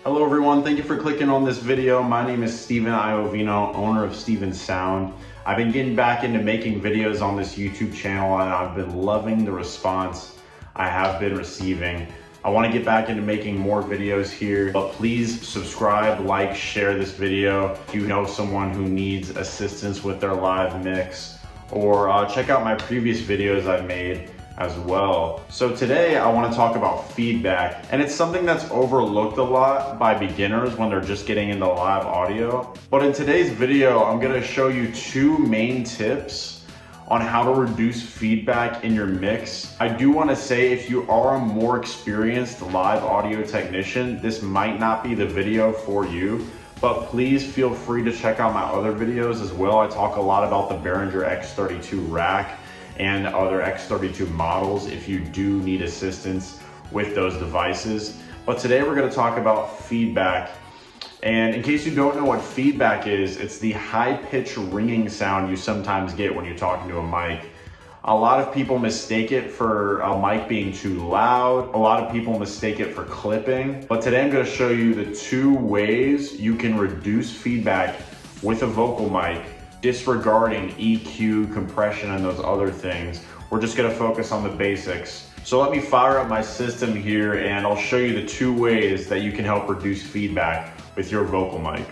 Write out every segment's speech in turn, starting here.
Hello everyone, thank you for clicking on this video. My name is Steven Iovino, owner of Steven Sound. I've been getting back into making videos on this YouTube channel and I've been loving the response I have been receiving. I want to get back into making more videos here, but please subscribe, like, share this video if you know someone who needs assistance with their live mix, or check out my previous videos I've made as well. So today I want to talk about feedback, and it's something that's overlooked a lot by beginners when they're just getting into live audio. But in today's video, I'm going to show you two main tips on how to reduce feedback in your mix. I do want to say, if you are a more experienced live audio technician, this might not be the video for you, but please feel free to check out my other videos as well. I talk a lot about the Behringer X32 rack and other X32 models if you do need assistance with those devices. But today we're going to talk about feedback. And in case you don't know what feedback is, it's the high-pitched ringing sound you sometimes get when you're talking to a mic. A lot of people mistake it for a mic being too loud. A lot of people mistake it for clipping. But today I'm going to show you the two ways you can reduce feedback with a vocal mic, disregarding EQ, compression, and those other things. We're just gonna focus on the basics. So let me fire up my system here and I'll show you the two ways that you can help reduce feedback with your vocal mic.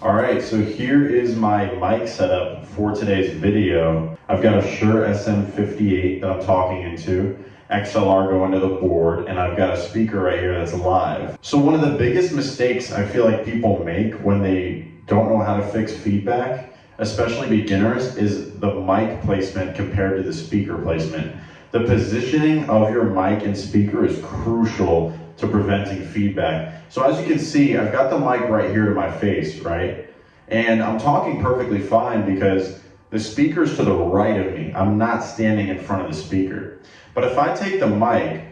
All right, so here is my mic setup for today's video. I've got a Shure SM58 that I'm talking into, XLR going to the board, and I've got a speaker right here that's live. So one of the biggest mistakes I feel like people make when they don't know how to fix feedback, especially beginners, is the mic placement compared to the speaker placement. The positioning of your mic and speaker is crucial to preventing feedback. So as you can see, I've got the mic right here to my face, right? And I'm talking perfectly fine because the speaker's to the right of me. I'm not standing in front of the speaker. But if I take the mic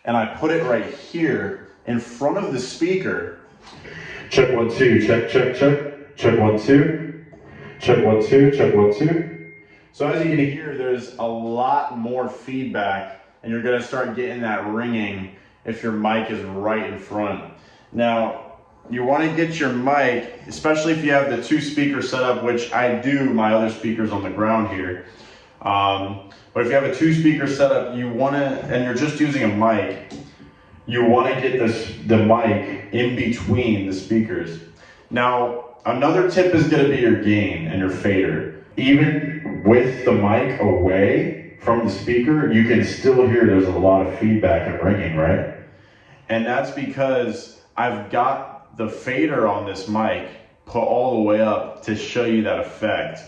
and I put it right here in front of the speaker, check 1 2, check, check, check. Check 1 2, check 1 2, check 1 2. So as you can hear, there's a lot more feedback, and you're gonna start getting that ringing if your mic is right in front. Now, you wanna get your mic, especially if you have the two speakers set up, which I do, my other speaker's on the ground here. But if you have a two speaker setup, you wanna, and you're just using a mic, you wanna get the mic in between the speakers. Now, another tip is going to be your gain and your fader. Even with the mic away from the speaker, you can still hear there's a lot of feedback and ringing, right? And that's because I've got the fader on this mic put all the way up to show you that effect.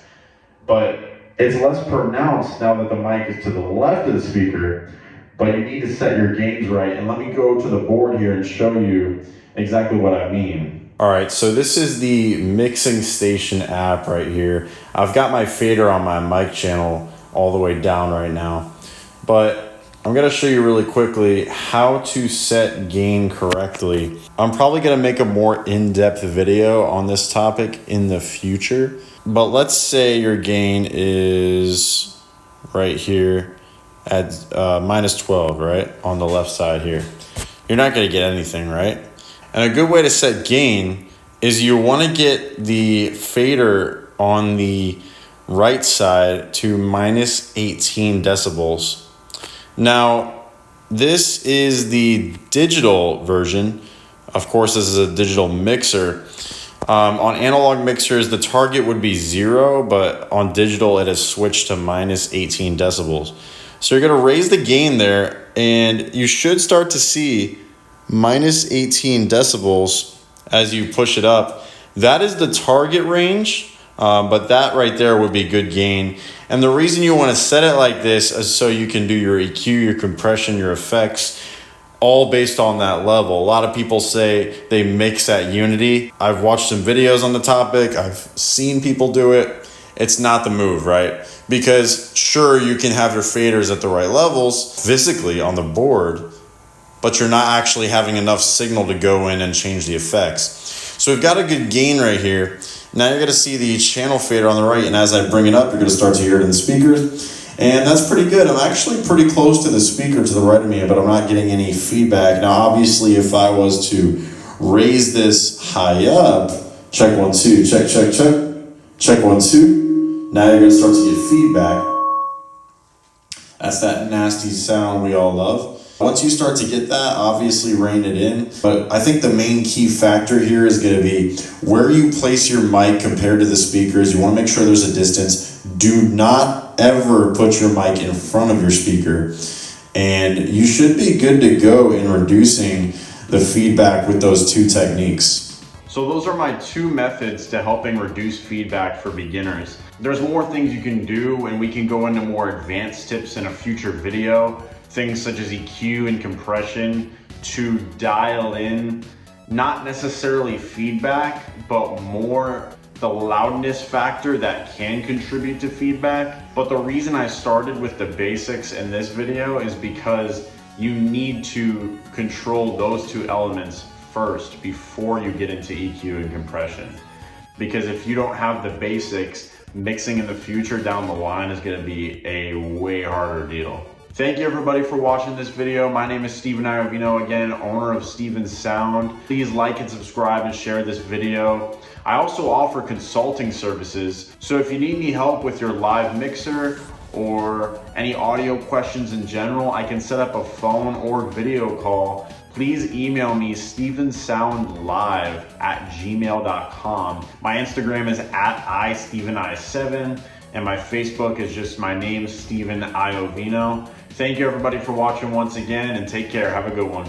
But it's less pronounced now that the mic is to the left of the speaker, but you need to set your gains right. And let me go to the board here and show you exactly what I mean. All right, so this is the mixing station app right here. I've got my fader on my mic channel all the way down right now, but I'm gonna show you really quickly how to set gain correctly. I'm probably gonna make a more in-depth video on this topic in the future, but let's say your gain is right here at minus 12, right? On the left side here. You're not gonna get anything, right? And a good way to set gain is you want to get the fader on the right side to minus 18 decibels. Now, this is the digital version. Of course, this is a digital mixer. On analog mixers, the target would be 0, but on digital, it has switched to minus 18 decibels. So you're going to raise the gain there, and you should start to see minus 18 decibels as you push it up. That is the target range, but that right there would be good gain. And the reason you want to set it like this is so you can do your EQ, your compression, your effects, all based on that level. A lot of people say they mix at unity. I've watched some videos on the topic. I've seen people do it. It's not the move, right? Because sure, you can have your faders at the right levels physically on the board, but you're not actually having enough signal to go in and change the effects. So we've got a good gain right here. Now you're gonna see the channel fader on the right, and as I bring it up, you're gonna start to hear it in the speakers. And that's pretty good. I'm actually pretty close to the speaker to the right of me, but I'm not getting any feedback. Now, obviously, if I was to raise this high up, check 1, 2, check, check, check, check 1, 2. Now you're gonna start to get feedback. That's that nasty sound we all love. Once you start to get that, obviously rein it in. But I think the main key factor here is gonna be where you place your mic compared to the speakers. You wanna make sure there's a distance. Do not ever put your mic in front of your speaker. And you should be good to go in reducing the feedback with those two techniques. So those are my 2 methods to helping reduce feedback for beginners. There's more things you can do, and we can go into more advanced tips in a future video. Things such as EQ and compression to dial in, not necessarily feedback, but more the loudness factor that can contribute to feedback. But the reason I started with the basics in this video is because you need to control those 2 elements first before you get into EQ and compression. Because if you don't have the basics, mixing in the future down the line is gonna be a way harder deal. Thank you everybody for watching this video. My name is Steven Iovino, again, owner of Steven Sound. Please like and subscribe and share this video. I also offer consulting services, so if you need any help with your live mixer or any audio questions in general, I can set up a phone or video call. Please email me stevensoundlive@gmail.com. My Instagram is @isteveni7, and my Facebook is just my name, Steven Iovino. Thank you everybody for watching once again, and take care. Have a good one.